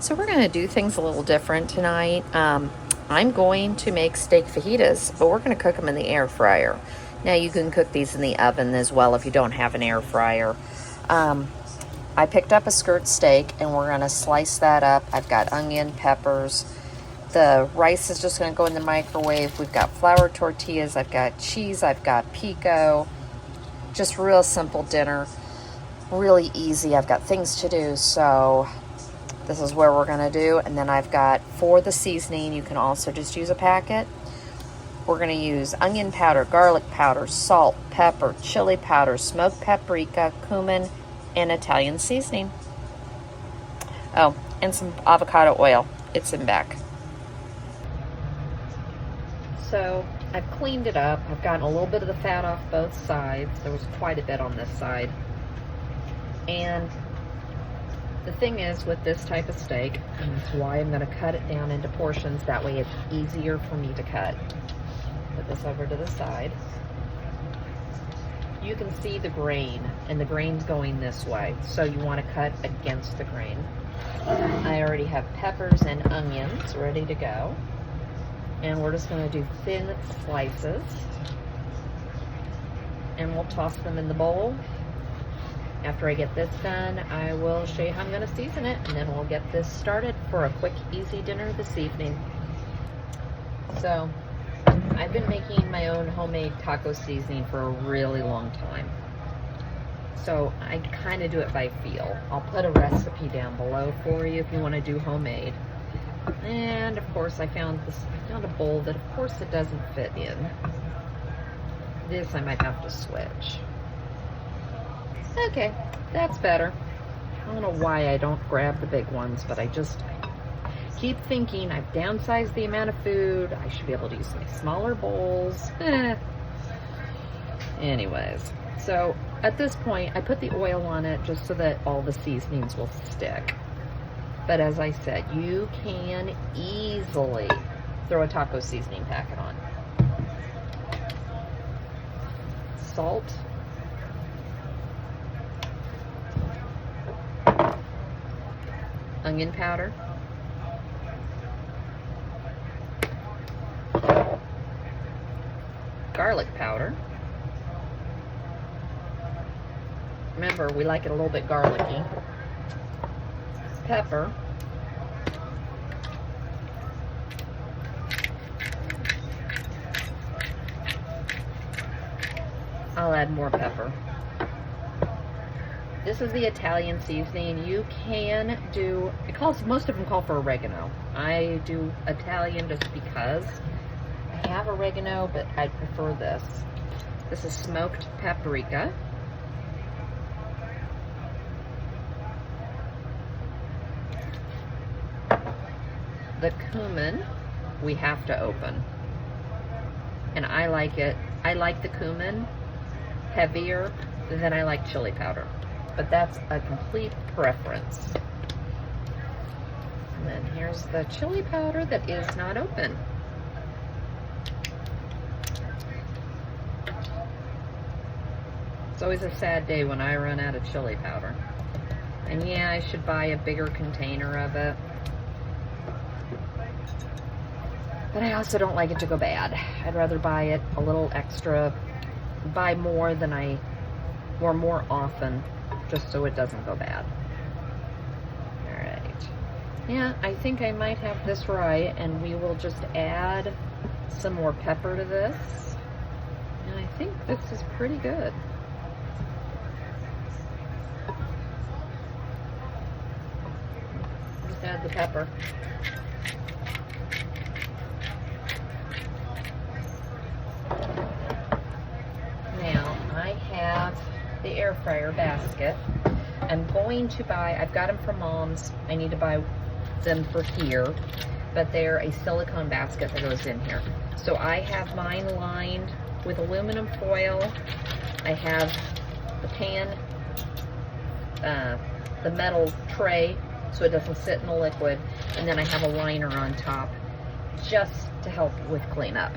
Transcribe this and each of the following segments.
So we're going to do things a little different tonight. I'm going to make steak fajitas, but we're going to cook them in the air fryer. Now you can cook these in the oven as well if you don't have an air fryer. I picked up a skirt steak and we're going to slice that up. I've got onion, peppers. The rice is just going to go in the microwave. We've got flour tortillas. I've got cheese. I've got pico. Just real simple dinner. Really easy. I've got things to do, so this is where we're going to do. And then I've got, for the seasoning, you can also just use a packet. We're going to use onion powder, garlic powder, salt, pepper, chili powder, smoked paprika, cumin, and Italian seasoning. Oh, and some avocado oil. It's in back. So I've cleaned it up. I've gotten a little bit of the fat off both sides. There was quite a bit on this side. And the thing is with this type of steak, and that's why I'm going to cut it down into portions, that way it's easier for me to cut. Put this over to the side. You can see the grain, and the grain's going this way, so you want to cut against the grain. I already have peppers and onions ready to go, and we're just going to do thin slices, and we'll toss them in the bowl. After I get this done, I will show you how I'm going to season it, and then we'll get this started for a quick, easy dinner this evening. So, I've been making my own homemade taco seasoning for a really long time. So, I kind of do it by feel. I'll put a recipe down below for you if you want to do homemade. And, of course, I found a bowl that, of course, it doesn't fit in. This I might have to switch. Okay, that's better. I don't know why I don't grab the big ones, but I just keep thinking I've downsized the amount of food. I should be able to use my smaller bowls. Anyways, so at this point, I put the oil on it just so that all the seasonings will stick. But as I said, you can easily throw a taco seasoning packet on. Salt. Onion powder, garlic powder. Remember, we like it a little bit garlicky. Pepper. I'll add more pepper. This is the Italian seasoning. You can do, most of them call for oregano. I do Italian just because I have oregano, but I prefer this. This is smoked paprika. The cumin, we have to open. And I like it. I like the cumin heavier than I like chili powder. But that's a complete preference. And then here's the chili powder that is not open. It's always a sad day when I run out of chili powder. And yeah, I should buy a bigger container of it. But I also don't like it to go bad. I'd rather buy it a little extra, buy more than or more often, just so it doesn't go bad. Alright. Yeah, I think I might have this right, and we will just add some more pepper to this. And I think this is pretty good. Just add the pepper. Now, I have the air fryer basket. I'm going to buy, I've got them from Mom's. I need to buy them for here, but they're a silicone basket that goes in here. So I have mine lined with aluminum foil. I have the pan, the metal tray, so it doesn't sit in the liquid, and then I have a liner on top just to help with cleanup.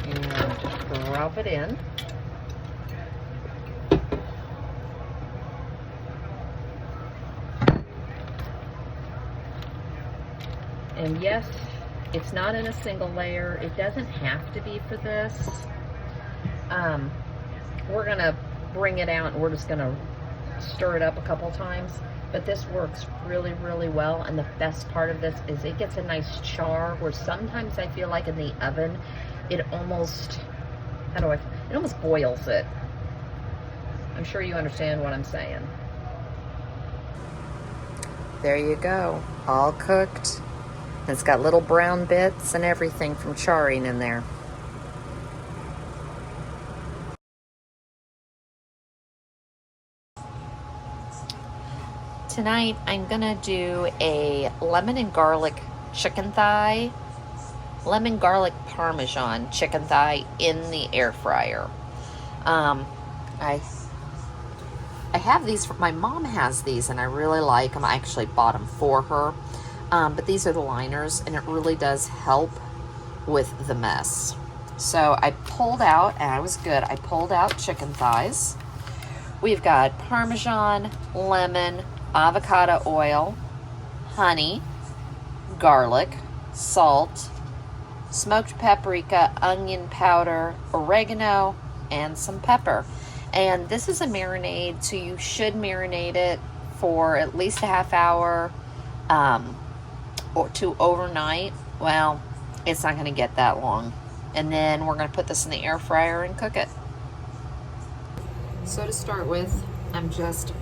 And just drop it in. And yes, it's not in a single layer. It doesn't have to be for this. We're gonna bring it out and we're just gonna stir it up a couple times. But this works really, really well. And the best part of this is it gets a nice char, where sometimes I feel like in the oven, it almost, it almost boils it. I'm sure you understand what I'm saying. There you go, all cooked. It's got little brown bits and everything from charring in there. Tonight, I'm gonna do a lemon and garlic chicken thigh, lemon garlic parmesan chicken thigh in the air fryer. I have these, my mom has these and I really like them. I actually bought them for her. But these are the liners and it really does help with the mess. So I pulled out, and I was good, I pulled out chicken thighs. We've got Parmesan, lemon, avocado oil, honey, garlic, salt, smoked paprika, onion powder, oregano, and some pepper. And this is a marinade, so you should marinate it for at least a half hour or to overnight. Well, it's not going to get that long. And then we're going to put this in the air fryer and cook it. So to start with, I'm just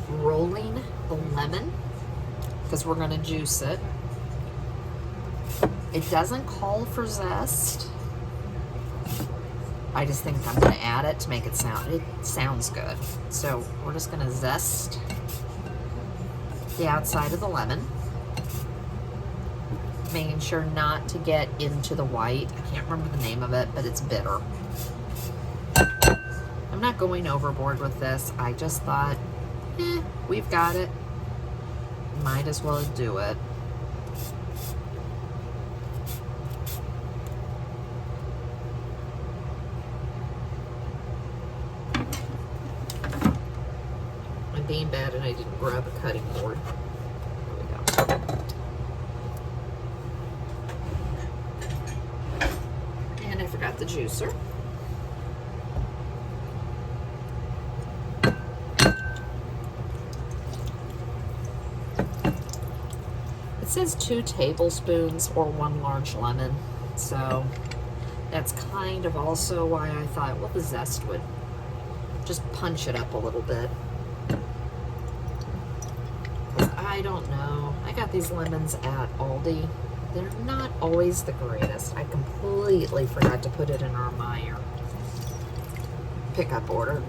rolling the lemon because we're going to juice it. It doesn't call for zest. I just think I'm going to add it to make it sounds good. So we're just going to zest the outside of the lemon, making sure not to get into the white. I can't remember the name of it, but it's bitter. I'm not going overboard with this. I just thought, we've got it. Might as well do it. I'm being bad and I didn't grab a cutting board. There we go. And I forgot the juicer. It says 2 tablespoons or 1 large lemon, so that's kind of also why I thought, well, the zest would just punch it up a little bit. Because I don't know, I got these lemons at Aldi. They're not always the greatest. I completely forgot to put it in our Meyer pickup order.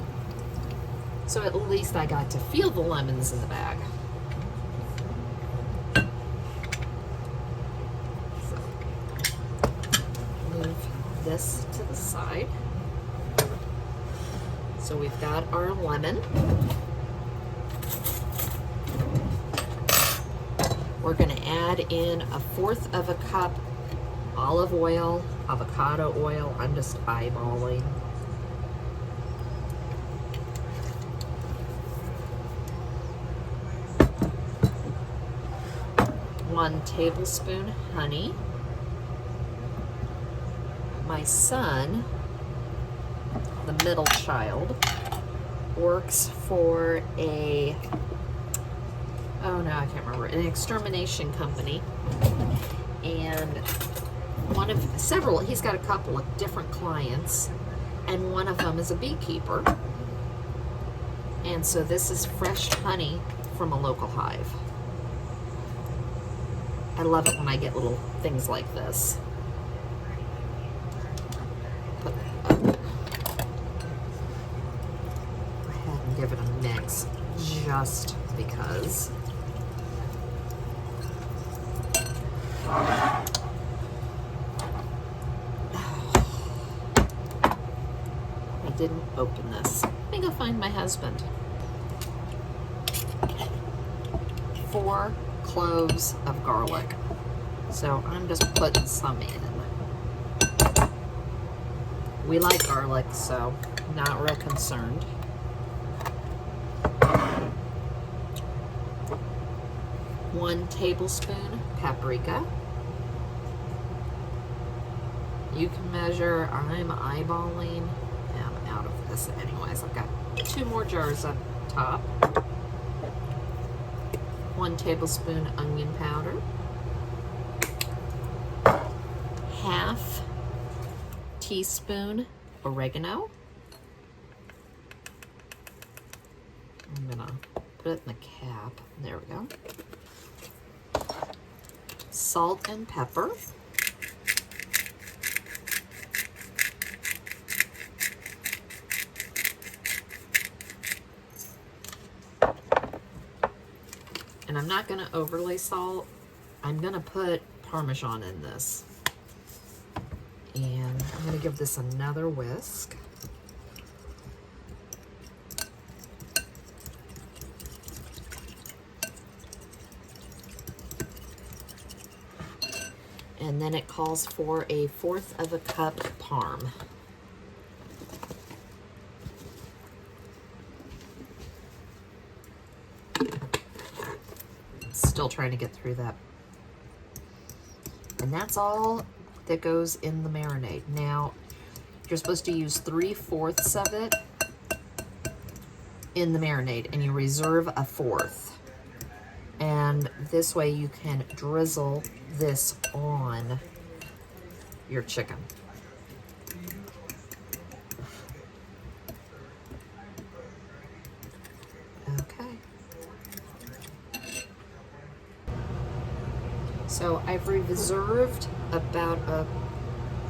So at least I got to feel the lemons in the bag. This to the side. So we've got our lemon. We're going to add in 1/4 of a cup olive oil, avocado oil. I'm just eyeballing. One tablespoon honey. My son, the middle child, works for an extermination company, and he's got a couple of different clients, and one of them is a beekeeper, and so this is fresh honey from a local hive. I love it when I get little things like this. Give it a mix just because. I didn't open this. Let me go find my husband. 4 cloves of garlic. So I'm just putting some in. We like garlic, so not real concerned. 1 tablespoon paprika. You can measure. I'm eyeballing. I'm out of this anyways. I've got 2 more jars up top. 1 tablespoon onion powder. 1/2 teaspoon oregano. I'm gonna put it in the cap. There we go. Salt and pepper. And I'm not going to overlay salt. I'm going to put Parmesan in this. And I'm going to give this another whisk. And then it calls for a 1/4 of a cup parm. Still trying to get through that. And that's all that goes in the marinade. Now, you're supposed to use 3/4 of it in the marinade, and you reserve a 1/4. And this way you can drizzle this on your chicken. Okay. So I've reserved about a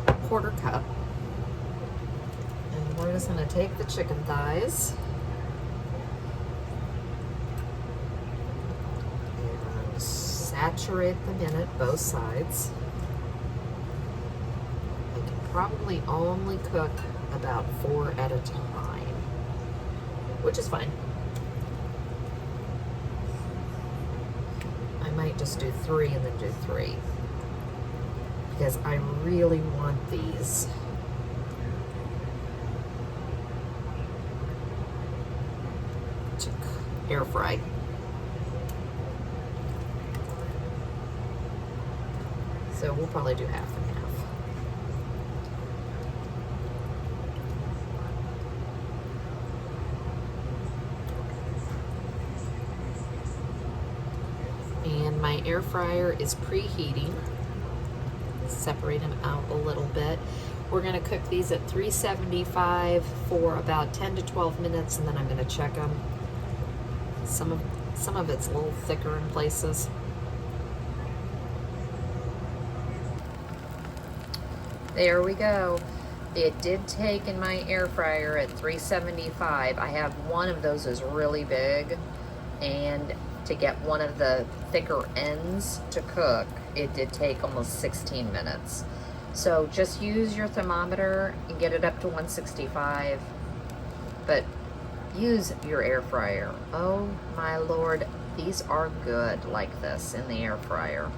1/4 cup. And we're just going to take the chicken thighs and saturate them in it, both sides. I can probably only cook about 4 at a time, which is fine. I might just do 3 and then do 3 because I really want these to air fry. So we'll probably do 1/2 and 1/2. And my air fryer is preheating. Separate them out a little bit. We're going to cook these at 375 for about 10 to 12 minutes, and then I'm going to check them. Some of it's a little thicker in places. There we go. It did take in my air fryer at 375. I have one of those is really big, and to get one of the thicker ends to cook, it did take almost 16 minutes. So just use your thermometer and get it up to 165, but use your air fryer. Oh my Lord, these are good like this in the air fryer.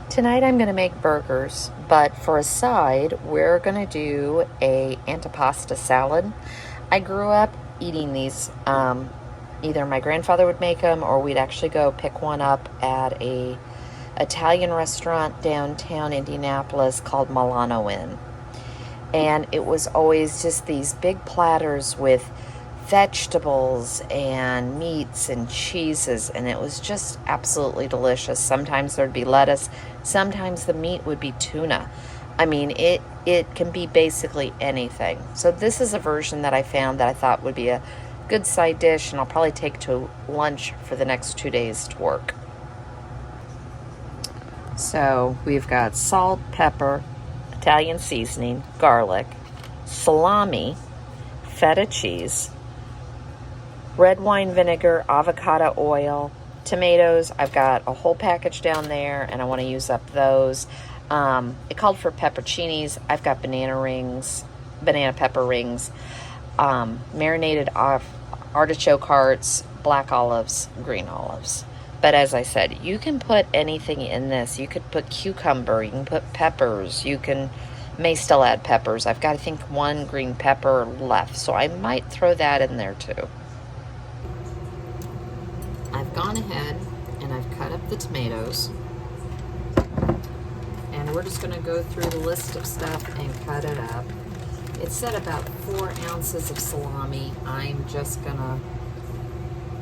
Tonight I'm going to make burgers, but for a side, we're going to do a antipasta salad. I grew up eating these. Either my grandfather would make them, or we'd actually go pick one up at a Italian restaurant downtown Indianapolis called Milano Inn. And it was always just these big platters with vegetables and meats and cheeses, and it was just absolutely delicious. Sometimes there'd be lettuce, sometimes the meat would be tuna. I mean, it can be basically anything. So this is a version that I found that I thought would be a good side dish, and I'll probably take to lunch for the next 2 days to work. So we've got salt, pepper, Italian seasoning, garlic, salami, feta cheese, red wine vinegar, avocado oil, tomatoes. I've got a whole package down there, and I want to use up those. It called for pepperoncinis. I've got banana pepper rings, marinated artichoke hearts, black olives, green olives. But as I said, you can put anything in this. You could put cucumber, you can put peppers, may still add peppers. I've got, I think, 1 green pepper left, so I might throw that in there too. gone ahead and I've cut up the tomatoes. And we're just gonna go through the list of stuff and cut it up. It said about 4 ounces of salami. I'm just gonna,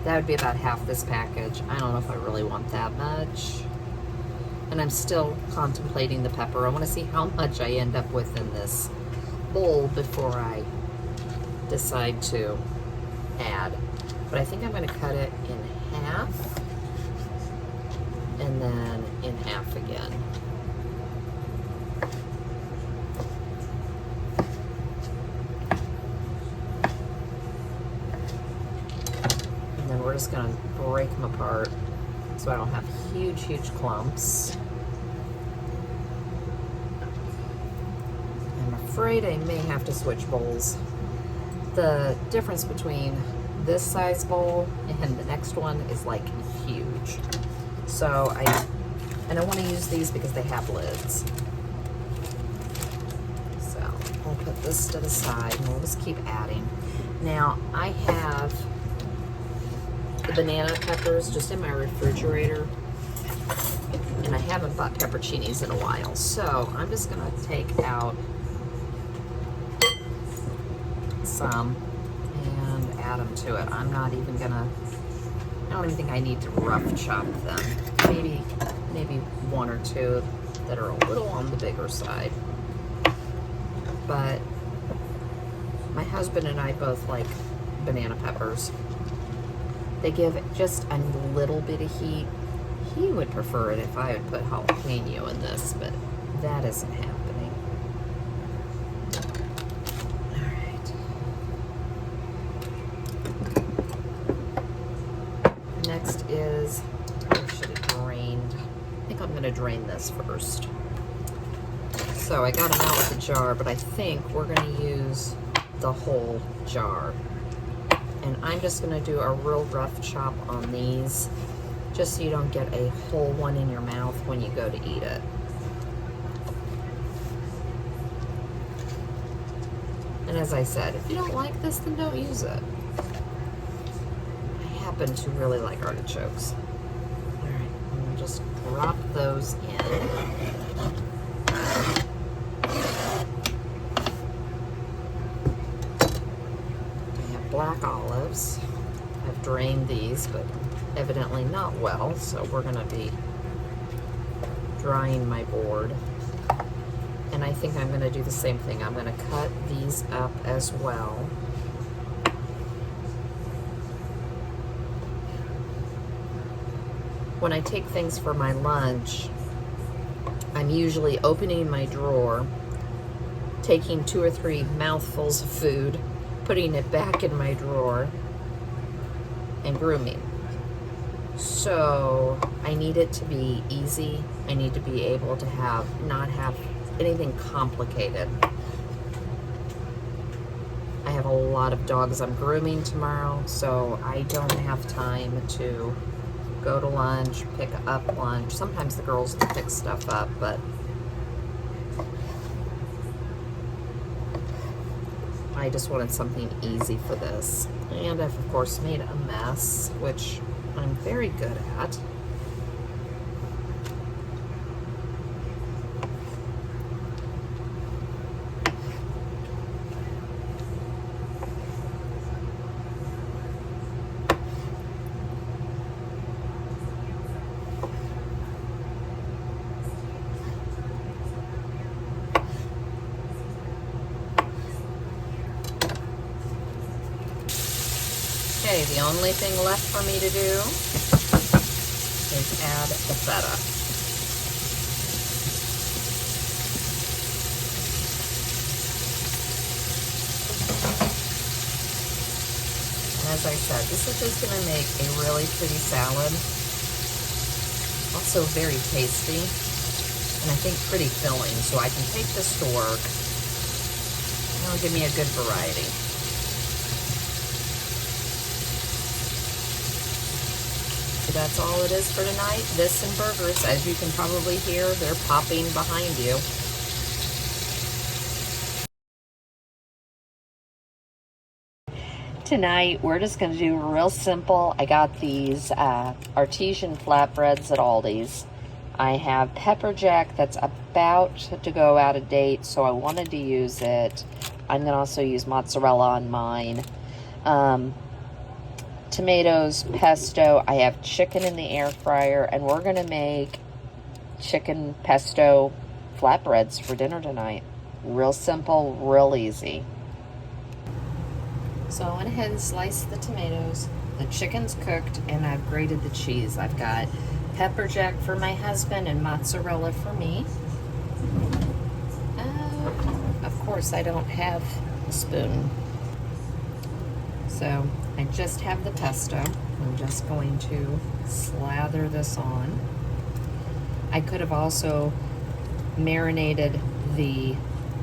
that would be about half this package. I don't know if I really want that much. And I'm still contemplating the pepper. I wanna see how much I end up with in this bowl before I decide to add. But I think I'm gonna cut it in half and then in half again. And then we're just gonna break them apart so I don't have huge clumps. I'm afraid I may have to switch bowls. The difference between this size bowl and the next one is like huge. So I want to use these because they have lids. So we'll put this to the side and we'll just keep adding. Now I have the banana peppers just in my refrigerator, and I haven't bought pepperoncinis in a while. So I'm just gonna take out some and add them to it. I'm not even gonna, I don't even think I need to rough chop them. Maybe 1 or 2 that are a little on the bigger side. But my husband and I both like banana peppers. They give just a little bit of heat. He would prefer it if I would put jalapeno in this, but that isn't happening. Next is, I should have drained. I think I'm going to drain this first. So I got them out with the jar, but I think we're going to use the whole jar. And I'm just going to do a real rough chop on these, just so you don't get a whole one in your mouth when you go to eat it. And as I said, if you don't like this, then don't use it. Happen to really like artichokes. All right, I'm gonna just drop those in. I have black olives. I've drained these, but evidently not well, so we're gonna be drying my board. And I think I'm gonna do the same thing. I'm gonna cut these up as well. When I take things for my lunch, I'm usually opening my drawer, taking 2 or 3 mouthfuls of food, putting it back in my drawer, and grooming. So I need it to be easy. I need to be able to not have anything complicated. I have a lot of dogs I'm grooming tomorrow, so I don't have time to go to lunch, pick up lunch. Sometimes the girls will pick stuff up, but I just wanted something easy for this. And I've of course made a mess, which I'm very good at. Okay, the only thing left for me to do is add the feta. And as I said, this is just going to make a really pretty salad. Also very tasty, and I think pretty filling, so I can take this to work. It'll give me a good variety. That's all it is for tonight. This and burgers. As you can probably hear, they're popping behind you. Tonight, we're just going to do real simple. I got these artesian flatbreads at Aldi's. I have pepper jack that's about to go out of date, so I wanted to use it. I'm going to also use mozzarella on mine. Tomatoes, pesto. I have chicken in the air fryer, and we're going to make chicken pesto flatbreads for dinner tonight. Real simple, real easy. So I went ahead and sliced the tomatoes. The chicken's cooked, and I've grated the cheese. I've got pepper jack for my husband and mozzarella for me. Of course, I don't have a spoon. So I just have the pesto. I'm just going to slather this on. I could have also marinated the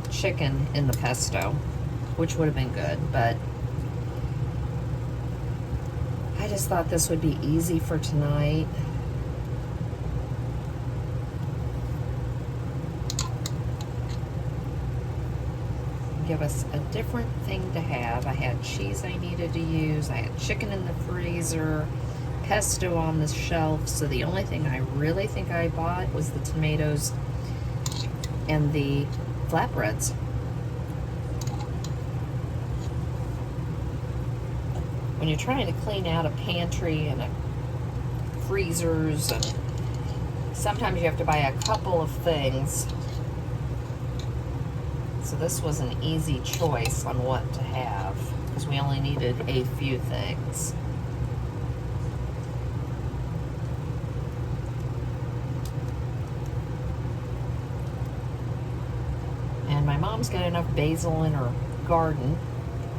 chicken in the pesto, which would have been good, but I just thought this would be easy for tonight. Give us a different thing to have. I had cheese I needed to use. I had chicken in the freezer, pesto on the shelf. So the only thing I really think I bought was the tomatoes and the flatbreads. When you're trying to clean out a pantry and freezers, and sometimes you have to buy a couple of things. So this was an easy choice on what to have, because we only needed a few things. And my mom's got enough basil in her garden.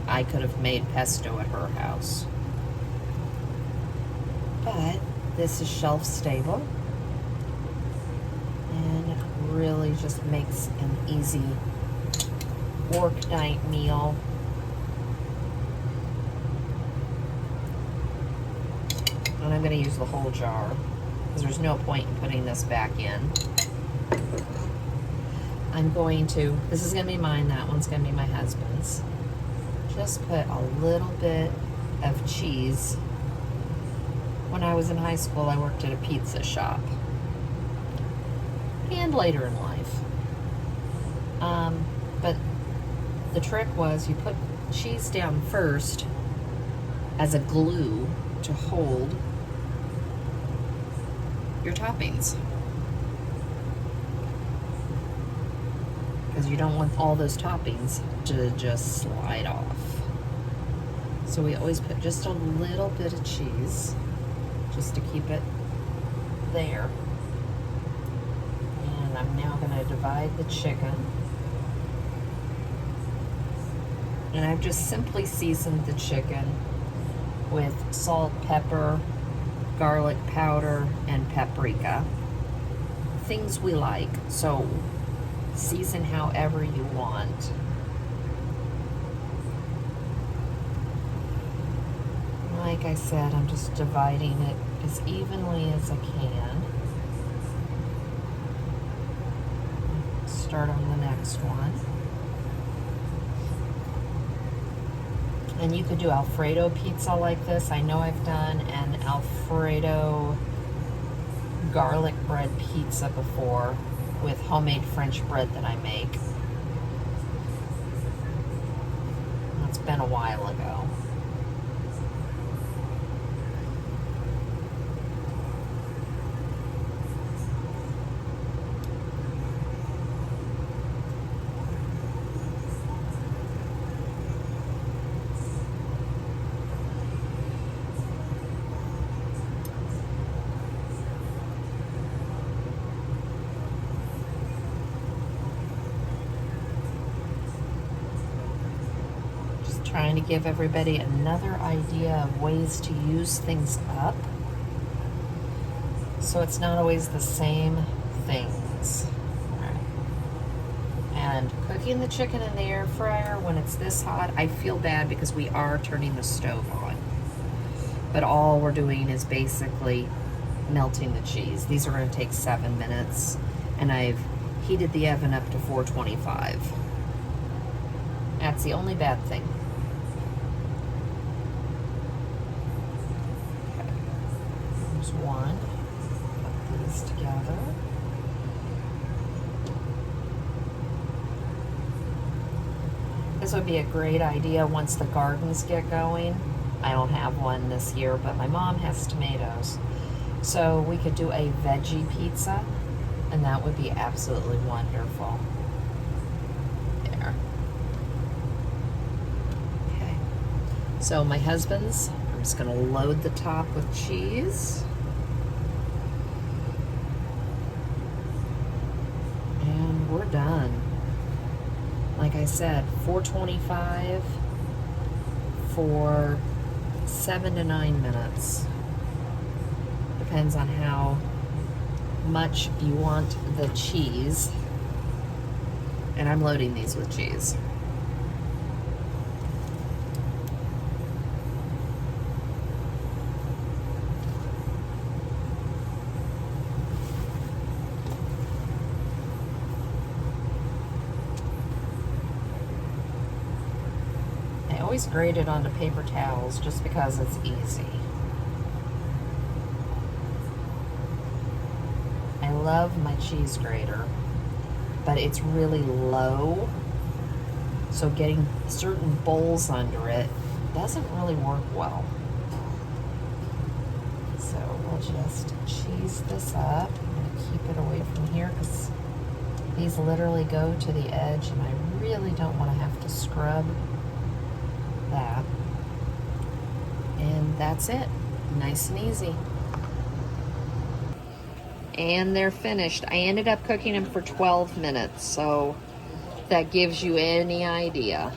I could have made pesto at her house. But this is shelf stable and really just makes an easy work night meal. And I'm going to use the whole jar because there's no point in putting this back in. I'm going to, this is going to be mine, that one's going to be my husband's. Just put a little bit of cheese. When I was in high school, I worked at a pizza shop. And later in life. But the trick was you put cheese down first as a glue to hold your toppings. Because you don't want all those toppings to just slide off. So we always put just a little bit of cheese just to keep it there. And I'm now going to divide the chicken. And I've just simply seasoned the chicken with salt, pepper, garlic powder, and paprika. Things we like. So season however you want. Like I said, I'm just dividing it as evenly as I can. Start on the next one. And you could do Alfredo pizza like this. I know I've done an Alfredo garlic bread pizza before with homemade French bread that I make. It's been a while ago. Trying to give everybody another idea of ways to use things up, so it's not always the same things. Right. And cooking the chicken in the air fryer when it's this hot, I feel bad because we are turning the stove on, but all we're doing is basically melting the cheese. These are going to take 7 minutes, and I've heated the oven up to 425. That's the only bad thing. these together. This would be a great idea once the gardens get going. I don't have one this year, but my mom has tomatoes. So we could do a veggie pizza, and that would be absolutely wonderful. There. Okay. So my husband's, I'm just gonna load the top with cheese. And we're done. Like I said, $4.25 for 7 to 9 minutes. Depends on how much you want the cheese. And I'm loading these with cheese. I always grate it onto paper towels just because it's easy. I love my cheese grater, but it's really low, so getting certain bowls under it doesn't really work well. So we'll just cheese this up. I'm going to keep it away from here because these literally go to the edge, and I really don't want to have to scrub that. And that's it. Nice and easy. And they're finished. I ended up cooking them for 12 minutes, so that gives you any idea.